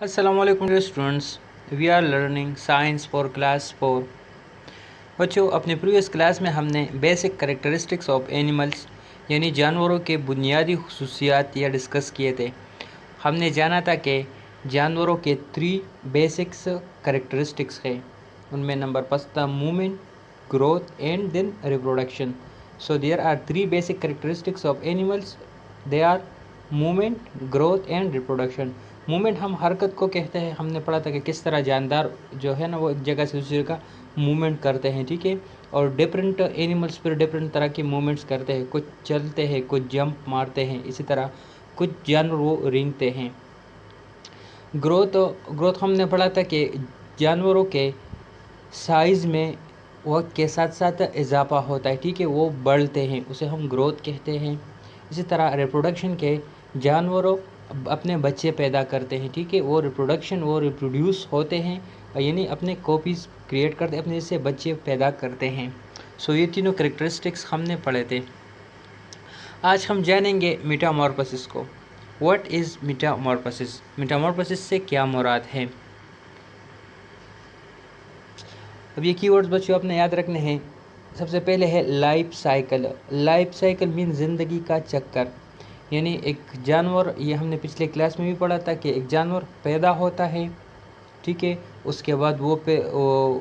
Assalamualaikum dear students. We are learning science for class 4. बच्चों, अपने previous class में हमने बेसिक करेक्टरिस्टिक्स ऑफ एनिमल्स यानी जानवरों के बुनियादी खसूसियात या डिस्कस किए थे। हमने जाना था कि जानवरों के 3 बेसिक्स करेक्टरिस्टिक्स हैं। उनमें नंबर फर्स्ट था movement, growth and then reproduction. So there are 3 basic characteristics of animals. They are movement, growth and reproduction. Movement हम हरकत को कहते हैं। हमने पढ़ा था कि किस तरह जानदार जो है ना वो एक जगह से दूसरी जगह मूवमेंट करते हैं, ठीक है। और डिफरेंट एनिमल्स फिर डिफरेंट तरह की मूवमेंट्स करते हैं। कुछ चलते हैं, कुछ जंप मारते हैं, इसी तरह कुछ जानवर वो रेंगते हैं। ग्रोथ हमने पढ़ा था कि जानवरों के साइज़ में वक्त के साथ साथ इजाफा होता है, ठीक है, वो बढ़ते हैं, उसे हम ग्रोथ कहते हैं। इसी तरह रिप्रोडक्शन के जानवरों अपने बच्चे पैदा करते हैं, ठीक है, वो रिप्रोड्यूस होते हैं, यानी अपने कॉपीज़ क्रिएट करते हैं, अपने जैसे बच्चे पैदा करते हैं। सो ये तीनों करेक्टरिस्टिक्स हमने पढ़े थे। आज हम जानेंगे मेटामॉर्फोसिस को। What is Metamorphosis? मेटामॉर्फोसिस से क्या मुराद है? अब ये कीवर्ड्स बच्चों आपने याद रखने हैं। सबसे पहले है life cycle. Life cycle mean ज़िंदगी का चक्कर, यानी एक जानवर, ये हमने पिछले क्लास में भी पढ़ा था कि एक जानवर पैदा होता है, ठीक है, उसके बाद वो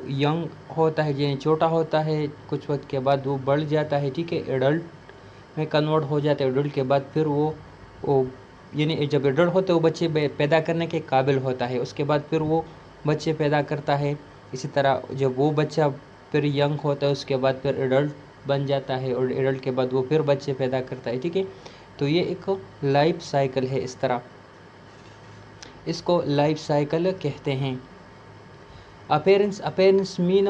यंग होता है, यानी छोटा होता है, कुछ वक्त के बाद वो बढ़ जाता है, ठीक है, एडल्ट में कन्वर्ट हो जाता है। एडल्ट के बाद फिर वो यानी जब एडल्ट होते वो बच्चे पैदा करने के काबिल होता है, उसके बाद फिर वो बच्चे पैदा करता है। इसी तरह जब वो बच्चा फिर यंग होता है, उसके बाद फिर एडल्ट बन जाता है, और एडल्ट के बाद वो फिर बच्चे पैदा करता है, ठीक है। तो ये एक लाइफ साइकिल है। इस तरह इसको लाइफ साइकिल कहते हैं। अपेरेंस मीन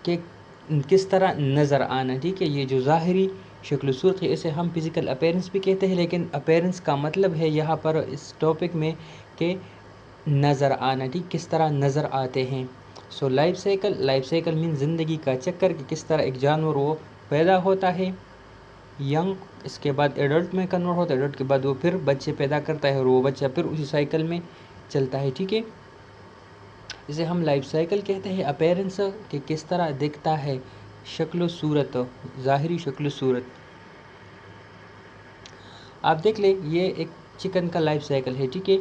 के किस तरह नज़र आना, ठीक है, ये जो ज़ाहिरी शक्ल सूरत है इसे हम फिज़िकल अपेरेंस भी कहते हैं, लेकिन अपेरेंस का मतलब है यहाँ पर इस टॉपिक में कि नज़र आना, ठीक, किस तरह नज़र आते हैं। सो लाइफ साइकिल मीन ज़िंदगी का चक्कर कि किस तरह एक जानवर वो पैदा होता है यंग, इसके बाद एडल्ट में कन्वर्ट होता है, एडल्ट के बाद वो फिर बच्चे पैदा करता है और वो बच्चा फिर उसी साइकिल में चलता है, ठीक है। इसे हम लाइफ साइकिल कहते हैं। अपेरेंस कि किस तरह दिखता है, शक्ल सूरत, ज़ाहिरी शक्ल सूरत। आप देख ले, ये एक चिकन का लाइफ साइकिल है, ठीक है।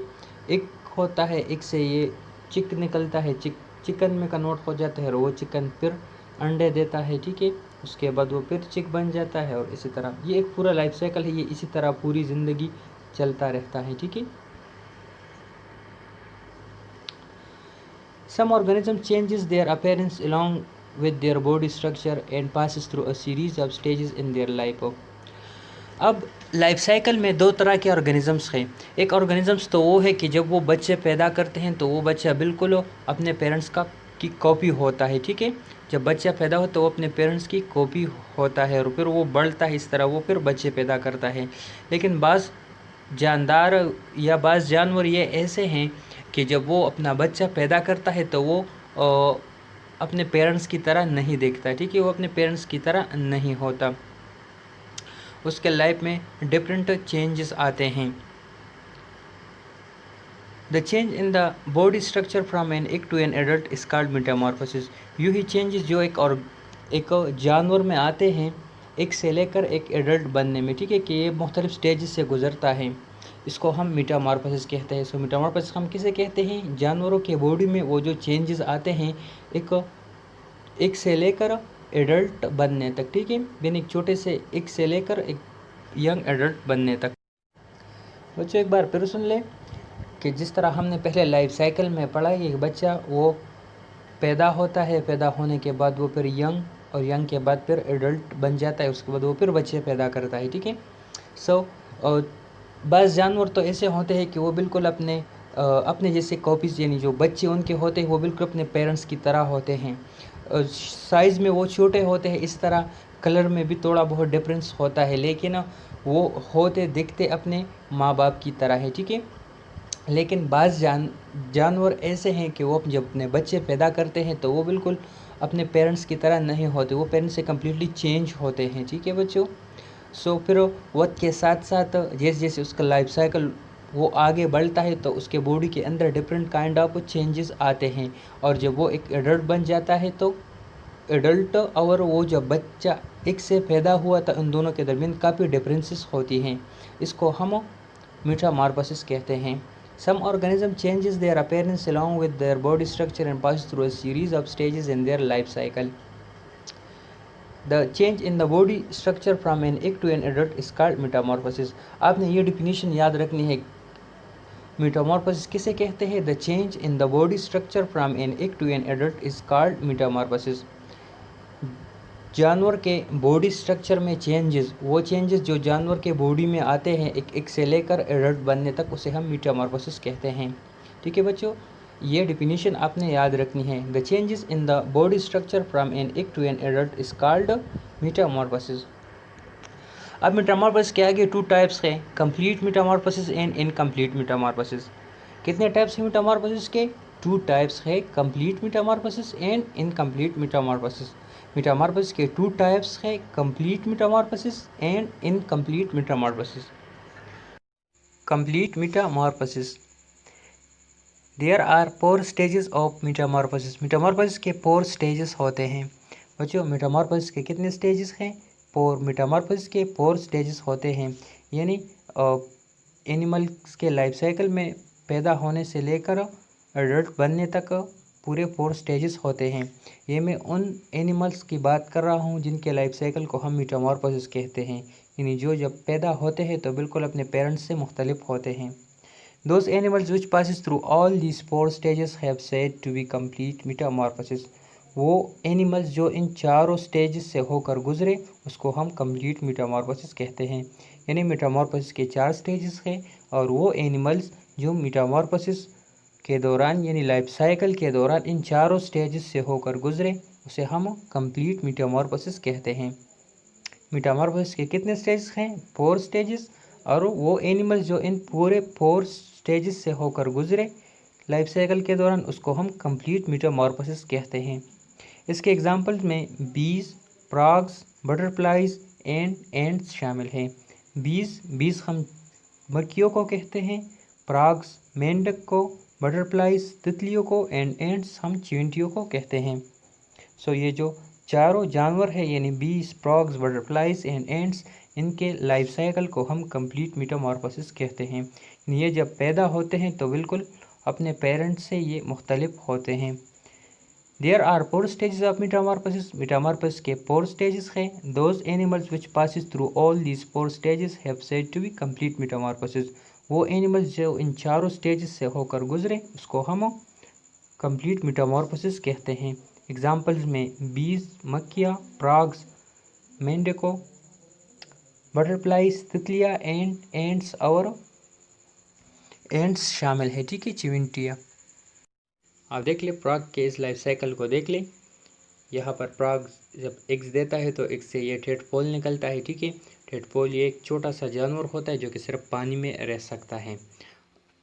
एक होता है, एक से ये चिक निकलता है, चिकन में कन्वर्ट हो जाता है और वो चिकन फिर अंडे देता है, ठीक है, उसके बाद वो फिर चिक बन जाता है, और इसी तरह ये एक पूरा लाइफ साइकिल है। ये इसी तरह पूरी ज़िंदगी चलता रहता है, ठीक है। Some organism changes their appearance along with their body structure and passes through a series of stages in their life. अब लाइफ साइकिल में 2 तरह के ऑर्गेनिजम्स हैं। एक ऑर्गेनिजम्स तो वो है कि जब वो बच्चे पैदा करते हैं तो वो बच्चा बिल्कुल अपने पेरेंट्स की कॉपी होता है, ठीक है। जब बच्चा पैदा हो तो वो अपने पेरेंट्स की कॉपी होता है और फिर वो बढ़ता है, इस तरह वो फिर बच्चे पैदा करता है। लेकिन बाज़ जानदार या बाज़ जानवर ये ऐसे हैं कि जब वो अपना बच्चा पैदा करता है तो वो अपने पेरेंट्स की तरह नहीं दिखता, ठीक है, वो अपने पेरेंट्स की तरह नहीं होता, उसके लाइफ में डिफरेंट चेंजेस आते हैं। The change in the body structure from an egg to an adult is called metamorphosis. यूँ ही चेंजेस जो एक जानवर में आते हैं एक से लेकर एक एडल्ट बनने में, ठीक है, कि ये मुख्तलिफ स्टेजेस से गुजरता है, इसको हम मेटामॉर्फोसिस कहते हैं। सो मेटामॉर्फोसिस हम किसे कहते हैं? जानवरों के बॉडी में वो जो चेंजेस आते हैं एक से लेकर एडल्ट बनने तक, ठीक है, यानी एक छोटे से एक से लेकर एक यंग एडल्ट बनने तक। बच्चों एक बार फिर सुन लें कि जिस तरह हमने पहले लाइफ साइकिल में पढ़ा है, एक बच्चा वो पैदा होता है, पैदा होने के बाद वो फिर यंग, और यंग के बाद फिर एडल्ट बन जाता है, उसके बाद वो फिर बच्चे पैदा करता है, ठीक है। सो बाज़ जानवर तो ऐसे होते हैं कि वो बिल्कुल अपने जैसे कॉपीज़, यानी जो बच्चे उनके होते हैं वो बिल्कुल अपने पेरेंट्स की तरह होते हैं। साइज़ में वो छोटे होते हैं, इस तरह कलर में भी थोड़ा बहुत डिफरेंस होता है, लेकिन वो होते दिखते अपने माँ बाप की तरह है, ठीक है। लेकिन बाज़ जानवर ऐसे हैं कि वो जब अपने बच्चे पैदा करते हैं तो वो बिल्कुल अपने पेरेंट्स की तरह नहीं होते, वो पेरेंट्स से कम्प्लीटली चेंज होते हैं, ठीक है बच्चों। सो फिर वक्त के साथ साथ जैसे जैसे उसका लाइफ साइकिल वो आगे बढ़ता है तो उसके बॉडी के अंदर डिफरेंट काइंड ऑफ चेंजेस आते हैं, और जब वो एक एडल्ट बन जाता है तो एडल्ट और वो जब बच्चा एक से पैदा हुआ था उन दोनों के दरमियान काफ़ी डिफरेंसेस होती हैं। इसको हम मेटामॉर्फोसिस कहते हैं। Some organism changes their appearance along with their body structure and pass through a series of stages in their life cycle. The change in the body structure from an egg to an adult is called metamorphosis. आपने ये definition याद रखनी है। Metamorphosis किसे कहते हैं? The change in the body structure from an egg to an adult is called metamorphosis. जानवर के बॉडी स्ट्रक्चर में चेंजेस, वो चेंजेस जो जानवर के बॉडी में आते हैं एक एग से लेकर एडल्ट बनने तक, उसे हम मेटामॉर्फोसिस कहते हैं। ठीक है बच्चों, ये डिफिनीशन आपने याद रखनी है। The changes in the body structure from an egg to an adult is called metamorphosis. अब मेटामॉर्फोसिस के आगे टू टाइप्स हैं, complete metamorphosis and incomplete metamorphosis. कितने टाइप्स हैं मेटामॉर्फोसिस के? टू टाइप्स है, complete metamorphosis and incomplete metamorphosis. Metamorphosis के two types है, complete metamorphosis and incomplete metamorphosis. Complete metamorphosis, there are 4 stages of metamorphosis. Metamorphosis के 4 stages होते हैं। बच्चों मेटामॉर्फोसिस के कितने स्टेजेस हैं? 4। मेटामॉर्फोसिस के 4 स्टेजेस होते हैं, यानी एनिमल्स के लाइफ साइकिल में पैदा होने से लेकर एडल्ट बनने तक पूरे 4 स्टेजेस होते हैं। ये मैं उन एनिमल्स की बात कर रहा हूँ जिनके लाइफ साइकिल को हम मेटामॉर्फोसिस कहते हैं, यानी जो जब पैदा होते हैं तो बिल्कुल अपने पेरेंट्स से मुख्तलिफ होते हैं। Those animals which passes through all these 4 stages have said to be complete metamorphosis. वो एनिमल्स जो इन चारों स्टेजेस से होकर गुजरे उसको हम कंप्लीट मेटामॉर्फोसिस कहते हैं। यानी मेटामॉर्फोसिस के 4 स्टेजेस हैं, और वो एनिमल्स जो मेटामॉर्फोसिस के दौरान यानी लाइफ साइकिल के दौरान इन चारों स्टेजेस से होकर गुजरे उसे हम कंप्लीट मेटामॉर्फोसिस कहते हैं। मेटामॉर्फोसिस के कितने स्टेजेस हैं? 4 स्टेजेस। और वो एनिमल्स जो इन पूरे 4 स्टेजेस से होकर गुजरे लाइफ साइकिल के दौरान उसको हम कंप्लीट मेटामॉर्फोसिस कहते हैं। इसके एग्जांपल्स में बीज, फ्रॉग्स, बटरफ्लाइज एंड एंट्स शामिल हैं। बीज हम मक्खियों को कहते हैं, फ्रॉग्स मेंढक को, बटरफ्लाइज तितलियों को एंड एंट्स हम चींटियों को कहते हैं। सो ये जो चारों जानवर है यानी बीज, फ्रॉग्स, बटरफ्लाइज एंड एंट्स, इनके लाइफ साइकिल को हम कंप्लीट मेटामॉर्फोसिस कहते हैं। ये जब पैदा होते हैं तो बिल्कुल अपने पेरेंट्स से ये मुख्तलिफ होते हैं। There are 4 stages of metamorphosis. Metamorphosis के 4 स्टेजेस हैं। Those animals which passes through all these 4 stages have said to be complete metamorphosis. वो एनिमल्स जो इन चारों स्टेजेस से होकर गुजरे उसको हम कंप्लीट मेटामॉर्फोसिस कहते हैं। एग्जाम्पल्स में बीज मक्खियाँ, फ्रॉग्स मेंढकों, बटरफ्लाइज तितलियाँ एंड एंट्स और एंट्स शामिल है। ठीक है, चिविंटियाँ। आप देख ले फ्रॉग के इस लाइफ साइकिल को देख ले। यहाँ पर फ्रॉग जब एग्स देता है तो एग्स से ये टेडपोल निकलता है। ठीक है, टेडपोल ये एक छोटा सा जानवर होता है जो कि सिर्फ पानी में रह सकता है।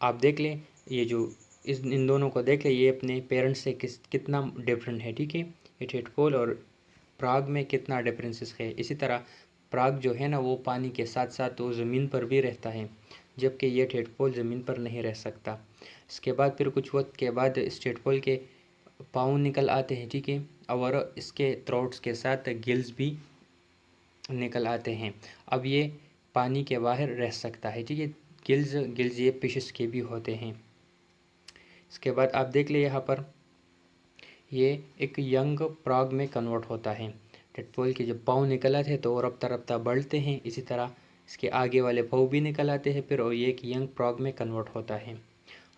आप देख ले ये जो इन दोनों को देख ले, ये अपने पेरेंट्स से कितना डिफरेंट है। ठीक है, ये टेडपोल और फ्रॉग में कितना डिफरेंसेस है। इसी तरह फ्रॉग जो है ना वो पानी के साथ साथ वो ज़मीन पर भी रहता है, जबकि ये टेडपोल ज़मीन पर नहीं रह सकता। इसके बाद फिर कुछ वक्त के बाद इस टेडपोल के पाँव निकल आते हैं। ठीक है, और इसके थ्रोट्स के साथ गिल्स भी निकल आते हैं। अब ये पानी के बाहर रह सकता है। ठीक है, गिल्स ये फिशेस के भी होते हैं। इसके बाद आप देख ले यहाँ पर ये एक यंग फ्रॉग में कन्वर्ट होता है। टेडपोल के जब पाँव निकल आते हैं तो वो रफ्ता रफ्ता बढ़ते हैं, इसी तरह इसके आगे वाले पाँव भी निकल आते हैं फिर, और ये एक यंग फ्रॉग में कन्वर्ट होता है।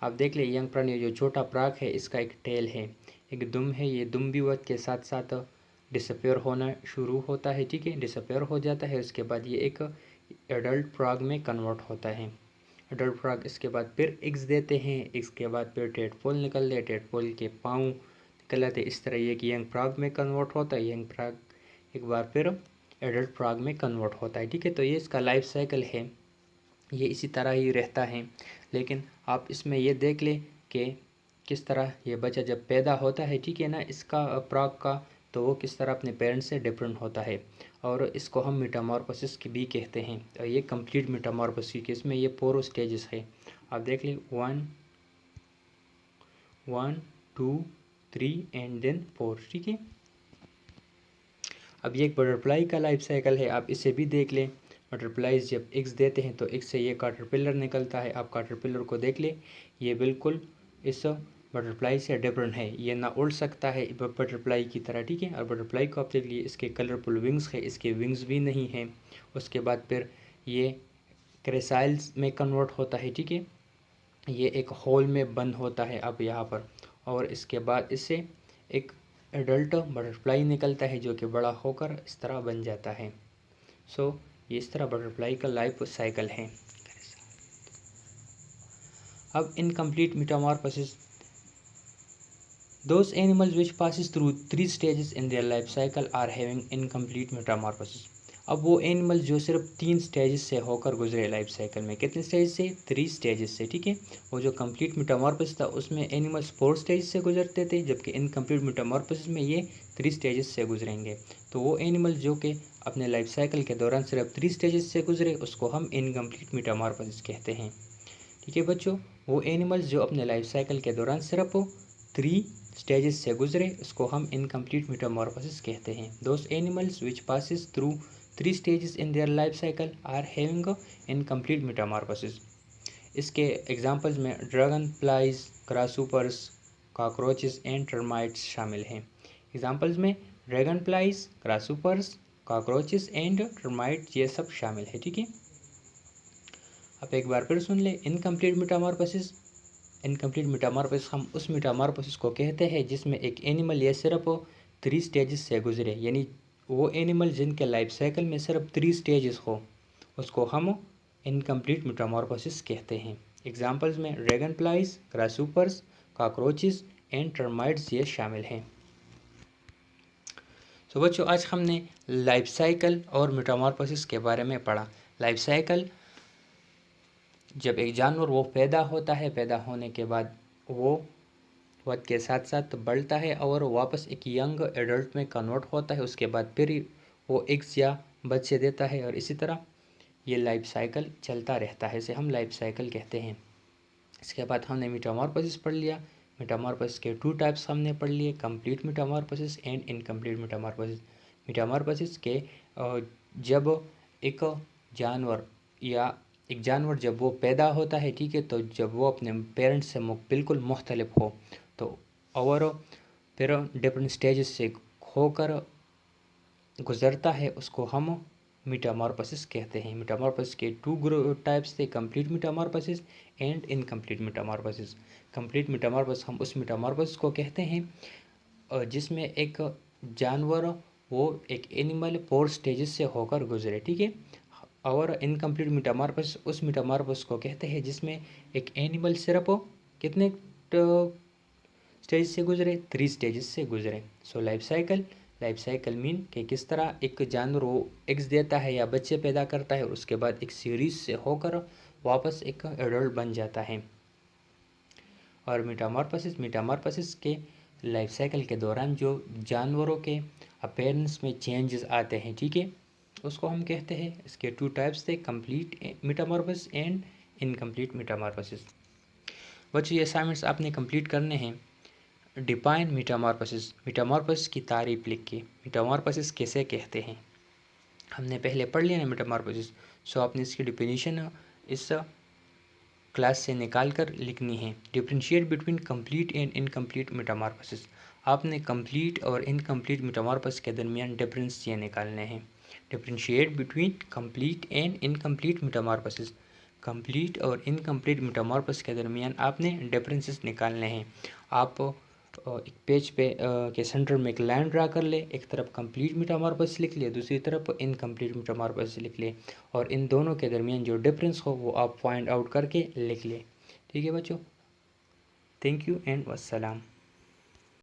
आप देख ले यंग फ्रॉग, ये जो छोटा फ्रॉग है इसका एक टेल है, एक दुम है। ये दुम भी वक्त के साथ साथ डिसअपेयर होना शुरू होता है। ठीक है, डिसअपेयर हो जाता है। उसके बाद ये एक एडल्ट फ्रॉग में कन्वर्ट होता है। एडल्ट फ्रॉग इसके बाद फिर एग्स देते हैं। इसके बाद फिर टेडपोल निकलते हैं, टेडपोल के पाँव निकल आते। इस तरह ये एक यंग फ्रॉग में कन्वर्ट होता है। यंग फ्रॉग एक बार फिर एडल्ट फ्रॉग में कन्वर्ट होता है। ठीक है, तो ये इसका लाइफ साइकिल है, ये इसी तरह ही रहता है। लेकिन आप इसमें ये देख लें कि किस तरह ये बच्चा जब पैदा होता है, ठीक है ना, इसका फ्रॉग का, तो वो किस तरह अपने पेरेंट्स से डिफरेंट होता है, और इसको हम मेटामॉर्फोसिस भी कहते हैं। और ये कंप्लीट मेटामॉर्फोसिस, इसमें ये 4 स्टेजेस है। आप देख लें 1 1 2 3 एंड देन 4, ठीक है। अब ये एक बटरफ्लाई का लाइफ साइकिल है, आप इसे भी देख लें। बटरफ्लाइज जब एग्स देते हैं तो एग्स से ये कैटरपिलर निकलता है। आप कैटरपिलर को देख लें, ये बिल्कुल इस बटरफ्लाई से डिफरेंट है, ये ना उड़ सकता है बटरफ्लाई की तरह, ठीक है। और बटरफ्लाई को आप देख लिए, इसके कलरफुल विंग्स है, इसके विंग्स भी नहीं हैं। उसके बाद फिर ये क्रेसाइल्स में कन्वर्ट होता है, ठीक है। ये एक होल में बंद होता है अब यहाँ पर, और इसके बाद इससे एक एडल्ट बटरफ्लाई निकलता है जो कि बड़ा होकर इस तरह बन जाता है। सो ये इस तरह बटरफ्लाई का लाइफ साइकिल है। अब incomplete Metamorphosis, those animals which passes through 3 stages in their life cycle are having incomplete metamorphosis। अब वो एनिमल जो सिर्फ 3 स्टेजेस से होकर गुजरे लाइफ साइकिल में, कितने स्टेज से? 3 स्टेजेस से, ठीक है। वो जो कंप्लीट मेटामॉर्फोसिस था उसमें एनिमल्स 4 स्टेज से गुजरते थे, जबकि इनकम्प्लीट मेटामॉर्फोसिस में ये 3 स्टेजेस से गुजरेंगे। तो वो एनिमल जो कि अपने लाइफ साइकिल के दौरान सिर्फ 3 स्टेजेस से गुजरे उसको हम इनकम्प्लीट मेटामॉर्फोसिस कहते हैं, ठीक है बच्चों। वो एनिमल्स जो अपने लाइफ साइकिल के दौरान सिर्फ 3 स्टेजेस से गुजरे उसको हम इनकम्प्लीट मेटामॉर्फोसिस कहते हैं। Those animals which passes through 3 stages in their life cycle are having incomplete metamorphosis. इसके एग्जांपल्स में dragonflies, grasshoppers, cockroaches and termites शामिल हैं। एग्जांपल्स में dragonflies, grasshoppers, cockroaches and termites ये सब शामिल है, ठीक है। अब एक बार फिर सुन ले, इनकम्प्लीट मेटामॉर्फोसिस। इनकम्प्लीट मेटामॉर्फोसिस हम उस मेटामॉर्फोसिस को कहते हैं जिसमें एक एनिमल ये सिर्फ 3 स्टेजेस से गुजरे, यानी वो एनिमल जिनके लाइफ साइकिल में सिर्फ 3 स्टेजेस हो उसको हम इनकम्प्लीट मेटामॉर्फोसिस कहते हैं। एग्जांपल्स में dragonflies, grasshoppers, cockroaches and termites ये शामिल हैं। तो बच्चों आज हमने लाइफ साइकिल और मेटामॉर्फोसिस के बारे में पढ़ा। लाइफ साइकिल, जब एक जानवर वो पैदा होता है, पैदा होने के बाद वो वक्त के साथ साथ बढ़ता है और वापस एक यंग एडल्ट में कन्वर्ट होता है, उसके बाद फिर वो एग्स या बच्चे देता है, और इसी तरह ये लाइफ साइकिल चलता रहता है, इसे हम लाइफ साइकिल कहते हैं। इसके बाद हमने मेटामॉर्फोसिस पढ़ लिया। मेटामॉर्फोसिस के 2 टाइप्स हमने पढ़ लिए, complete metamorphosis and incomplete metamorphosis. Metamorphosis के जब एक जानवर जब वो पैदा होता है, ठीक है, तो जब वो अपने पेरेंट्स से बिल्कुल मुख्तलिफ हो तो और फिर डिफरेंट स्टेजेस से होकर गुजरता है उसको हम मेटामॉर्फोसिस कहते हैं। मेटामॉर्फोसिस के 2 टाइप्स थे, complete metamorphosis and incomplete metamorphosis. Complete Metamorphosis हम उस मेटामॉर्फोसिस को कहते हैं जिसमें एक जानवर वो एक एनिमल 4 स्टेजेस से होकर गुजरे, ठीक है। और इनकम्प्लीट मेटामॉर्फोसिस उस मेटामॉर्फोसिस को कहते हैं जिसमें एक एनिमल सिर्फ कितने स्टेज से गुजरे? 3 स्टेजेस से गुजरे। सो लाइफ साइकिल मीन कि किस तरह एक जानवर वो एग्स देता है या बच्चे पैदा करता है और उसके बाद एक सीरीज से होकर वापस एक एडल्ट बन जाता है। और मेटामॉर्फोसिस के लाइफ साइकिल के दौरान जो जानवरों के अपीयरेंस में चेंजेस आते हैं, ठीक है, उसको हम कहते हैं। इसके 2 टाइप्स थे, complete metamorphosis and incomplete Metamorphosis. बच्चों ये असाइनमेंट्स आपने कंप्लीट करने हैं। डिफाइन मेटामॉर्फोसिस की तारीफ लिख के मेटामॉर्फोसिस कैसे कहते हैं हमने पहले पढ़ लिया ना मेटामॉर्फोसिस। सो आपने इसकी डिफिनीशन इस क्लास से निकाल कर लिखनी है। Differentiate between complete and incomplete Metamorphosis, आपने कंप्लीट और इनकम्प्लीट मेटामॉर्फोसिस के दरमियान डिफरेंस ये निकालने हैं। Differentiate between complete and incomplete metamorphosis, complete और इनकम्प्लीट मेटामॉर्फोसिस के दरमियान आपने डिफरेंसेस निकालने हैं। आप एक पेज पे के सेंटर में एक लाइन ड्रा कर ले, एक तरफ कंप्लीट मेटामॉर्फोसिस लिख ले, दूसरी तरफ इनकम्प्लीट मेटामॉर्फोसिस लिख ले, और इन दोनों के दरमियान जो डिफरेंस हो वो आप फाइंड आउट करके लिख ले, ठीक है बच्चों। Thank you and वस्सलाम।